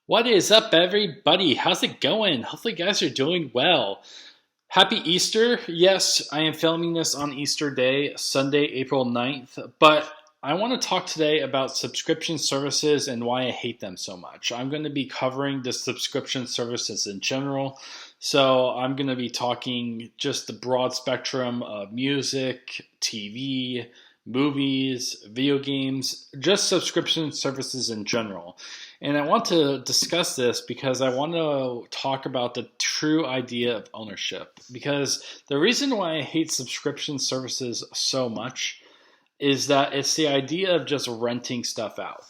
What is up, everybody? How's it going? Hopefully, you guys are doing well. Happy Easter. Yes, I am filming this on Easter Day, Sunday, April 9th. But I want to talk today about subscription services and why I hate them so much. I'm going to be covering the subscription services in general. So, I'm going to be talking just the broad spectrum of music, TV, movies, video games, just subscription services in general. And I want to discuss this because I want to talk about the true idea of ownership. Because the reason why I hate subscription services so much is that it's the idea of just renting stuff out.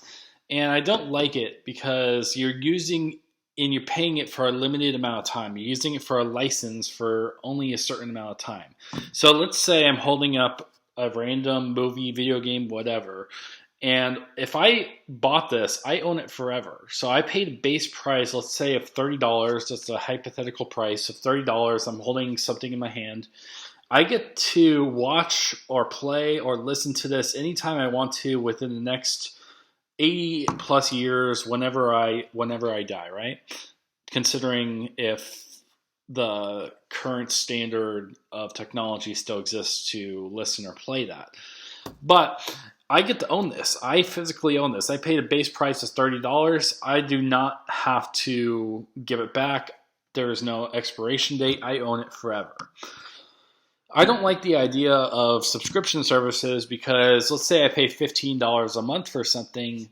And I don't like it because you're paying it for a limited amount of time. You're using it for a license for only a certain amount of time. So let's say I'm holding up a random movie, video game, whatever. And if I bought this, I own it forever. So I paid a base price, let's say of $30. That's a hypothetical price of $30. I'm holding something in my hand. I get to watch or play or listen to this anytime I want to within the next 80 plus years whenever I die, right? Considering if the current standard of technology still exists to listen or play that. But I get to own this. I physically own this. I paid a base price of $30. I do not have to give it back. There is no expiration date. I own it forever. I don't like the idea of subscription services because let's say I pay $15 a month for something.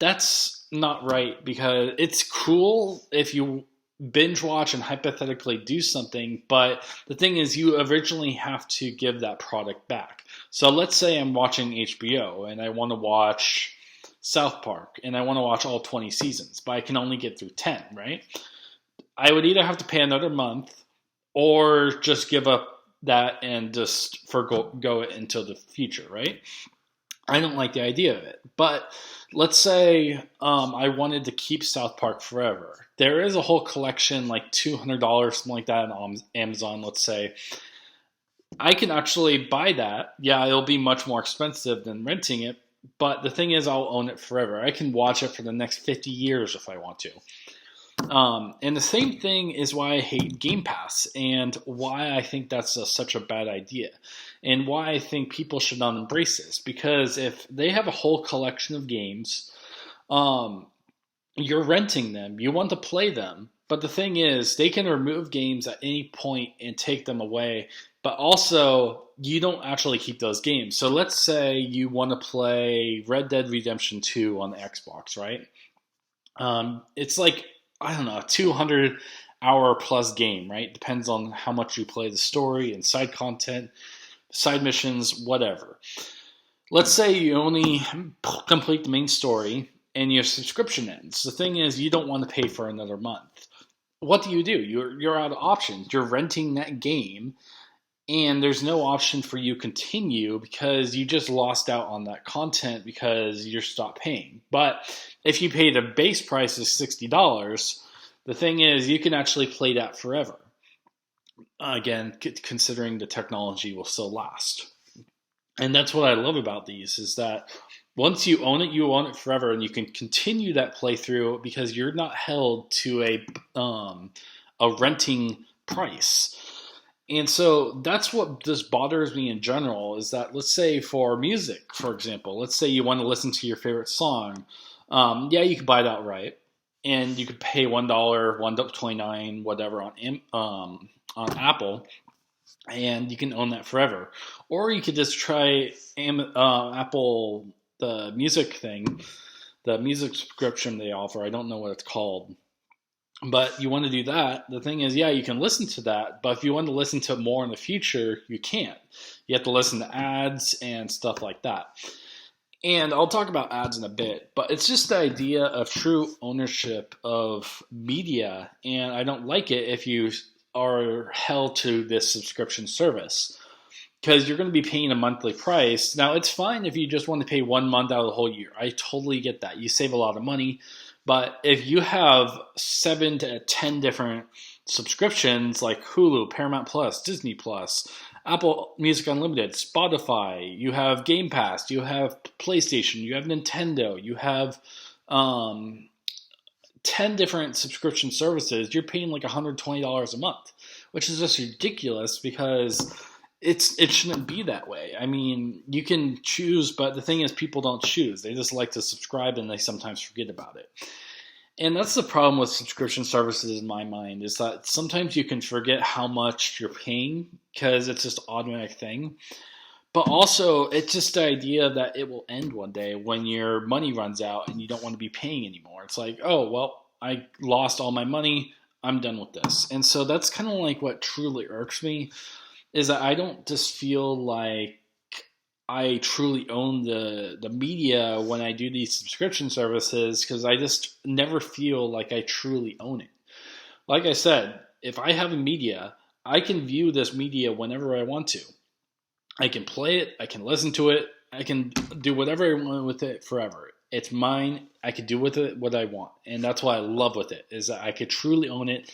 That's not right because it's cool if you binge watch and hypothetically do something, but the thing is you originally have to give that product back. So let's say I'm watching HBO and I want to watch South Park and I want to watch all 20 seasons, but I can only get through 10, right? I would either have to pay another month or just give up that and just forgo it into the future, right? I don't like the idea of it. But let's say I wanted to keep South Park forever. There is a whole collection, like $200, something like that on Amazon, let's say. I can actually buy that. Yeah, it'll be much more expensive than renting it. But the thing is, I'll own it forever. I can watch it for the next 50 years if I want to. And the same thing is why I hate Game Pass and why I think that's such a bad idea and why I think people should not embrace this. Because if they have a whole collection of games, you're renting them, you want to play them. But the thing is, they can remove games at any point and take them away. But also, you don't actually keep those games. So let's say you want to play Red Dead Redemption 2 on the Xbox, right? It's like I don't know, a 200-hour plus game, right? Depends on how much you play the story and side content, side missions, whatever. Let's say you only complete the main story and your subscription ends. The thing is, you don't want to pay for another month. What do? You're out of options. You're renting that game, and there's no option for you to continue because you just lost out on that content because you stopped paying. But if you pay the base price of $60, the thing is you can actually play that forever. Again, considering the technology will still last. And that's what I love about these is that once you own it forever, and you can continue that playthrough because you're not held to a renting price. And so that's what just bothers me in general is that let's say for music, for example, let's say you want to listen to your favorite song. Yeah, you can buy it outright, and you could pay $1, $1.29, whatever on Apple, and you can own that forever. Or you could just try Apple, the music thing, the music subscription they offer. I don't know what it's called. But you want to do that. The thing is, yeah, you can listen to that. But if you want to listen to it more in the future, you can't. You have to listen to ads and stuff like that. And I'll talk about ads in a bit. But it's just the idea of true ownership of media. And I don't like it if you are held to this subscription service. Because you're going to be paying a monthly price. Now, it's fine if you just want to pay 1 month out of the whole year. I totally get that. You save a lot of money. But if you have 7 to 10 different subscriptions like Hulu, Paramount Plus, Disney Plus, Apple Music Unlimited, Spotify, you have Game Pass, you have PlayStation, you have Nintendo, you have 10 different subscription services, you're paying like $120 a month, which is just ridiculous because it shouldn't be that way. I mean, you can choose, but the thing is people don't choose. They just like to subscribe and they sometimes forget about it. And that's the problem with subscription services in my mind, is that sometimes you can forget how much you're paying because it's just an automatic thing. But also, it's just the idea that it will end one day when your money runs out and you don't want to be paying anymore. It's like, oh, well, I lost all my money. I'm done with this. And so that's kind of like what truly irks me, is that I don't just feel like I truly own the media when I do these subscription services, because I just never feel like I truly own it. Like I said, if I have a media, I can view this media whenever I want to. I can play it, I can listen to it, I can do whatever I want with it forever. It's mine. I can do with it what I want. And that's what I love with it, is that I could truly own it.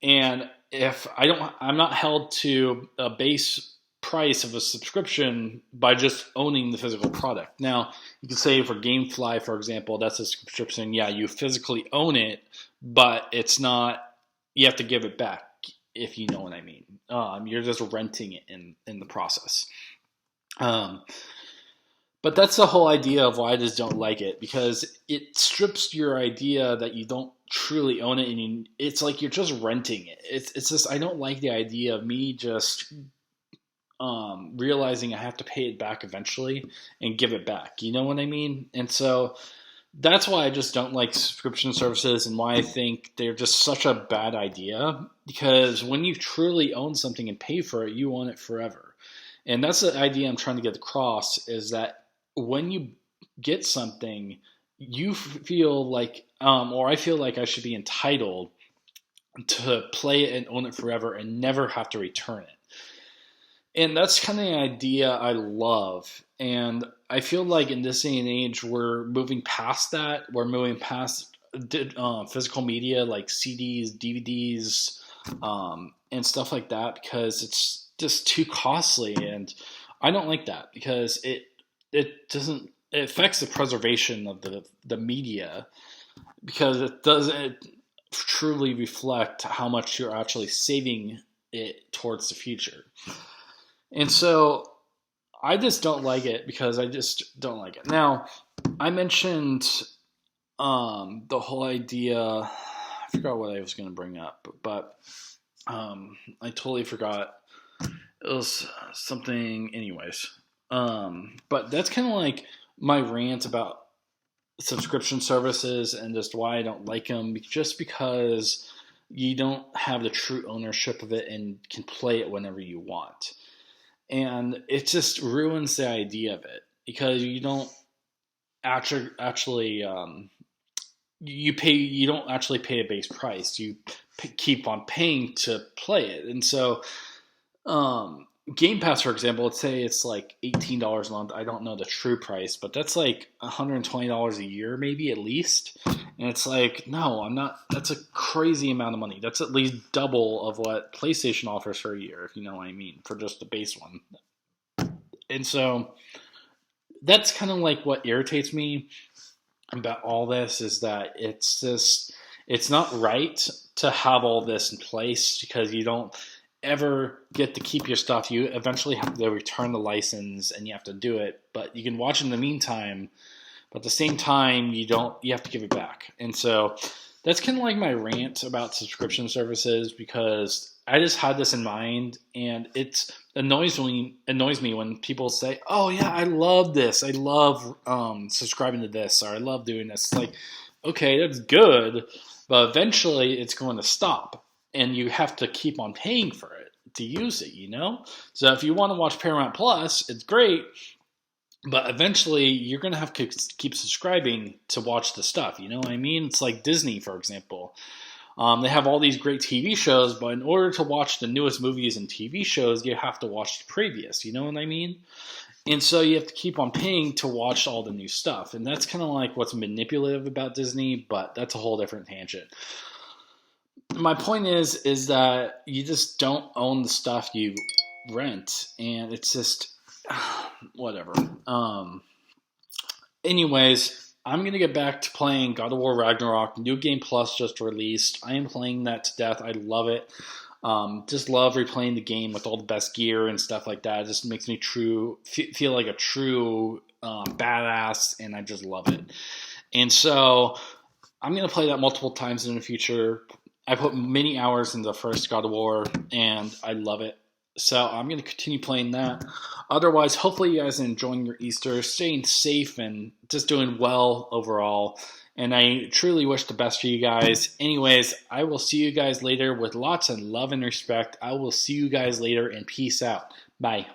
And if I'm not held to a base price of a subscription by just owning the physical product. Now, you can say for GameFly, for example, that's a subscription. Yeah, you physically own it, but it's not, you have to give it back, if you know what I mean. You're just renting it in the process. But that's the whole idea of why I just don't like it, because it strips your idea that you don't truly own it, and it's like you're just renting it. It's just, I don't like the idea of me just realizing I have to pay it back eventually and give it back. You know what I mean? And so that's why I just don't like subscription services, and why I think they're just such a bad idea, because when you truly own something and pay for it, you own it forever. And that's the idea I'm trying to get across, is that when you get something, you feel like, or I feel like I should be entitled to play it and own it forever and never have to return it. And that's kind of the idea I love. And I feel like in this day and age, we're moving past that. We're moving past physical media like CDs, DVDs, and stuff like that, because it's just too costly. And I don't like that, because it affects the preservation of the media, because it doesn't truly reflect how much you're actually saving it towards the future. And so I just don't like it, because I just don't like it. Now, I mentioned the whole idea, I forgot what I was going to bring up, but I totally forgot. It was something anyways. But that's kind of like my rant about subscription services and just why I don't like them, just because you don't have the true ownership of it and can play it whenever you want. And it just ruins the idea of it, because you don't actually you don't actually pay a base price. You keep on paying to play it. And so Game Pass, for example, let's say it's like $18 a month. I don't know the true price, but that's like $120 a year, maybe, at least. And it's like, no, I'm not. That's a crazy amount of money. That's at least double of what PlayStation offers for a year, if you know what I mean, for just the base one. And so that's kind of like what irritates me about all this, is that it's not right to have all this in place, because you don't ever get to keep your stuff. You eventually have to return the license, and you have to do it, but you can watch in the meantime. But at the same time, you have to give it back. And so that's kind of like my rant about subscription services, because I just had this in mind, and it annoys me when people say, "Oh yeah, I love this. I love subscribing to this, or I love doing this." It's like, okay, that's good, but eventually it's going to stop, and you have to keep on paying for it to use it. You know, so if you want to watch Paramount Plus, it's great. But eventually, you're going to have to keep subscribing to watch the stuff. You know what I mean? It's like Disney, for example. They have all these great TV shows, but in order to watch the newest movies and TV shows, you have to watch the previous. You know what I mean? And so you have to keep on paying to watch all the new stuff. And that's kind of like what's manipulative about Disney, but that's a whole different tangent. My point is that you just don't own the stuff you rent, and it's just whatever. Anyways, I'm going to get back to playing God of War Ragnarok. New Game Plus just released. I am playing that to death. I love it. Just love replaying the game with all the best gear and stuff like that. It just makes me feel like a true badass, and I just love it. And so I'm going to play that multiple times in the future. I put many hours into the first God of War, and I love it. So I'm going to continue playing that. Otherwise, hopefully you guys are enjoying your Easter, staying safe, and just doing well overall. And I truly wish the best for you guys. Anyways, I will see you guys later with lots of love and respect. I will see you guys later, and peace out. Bye.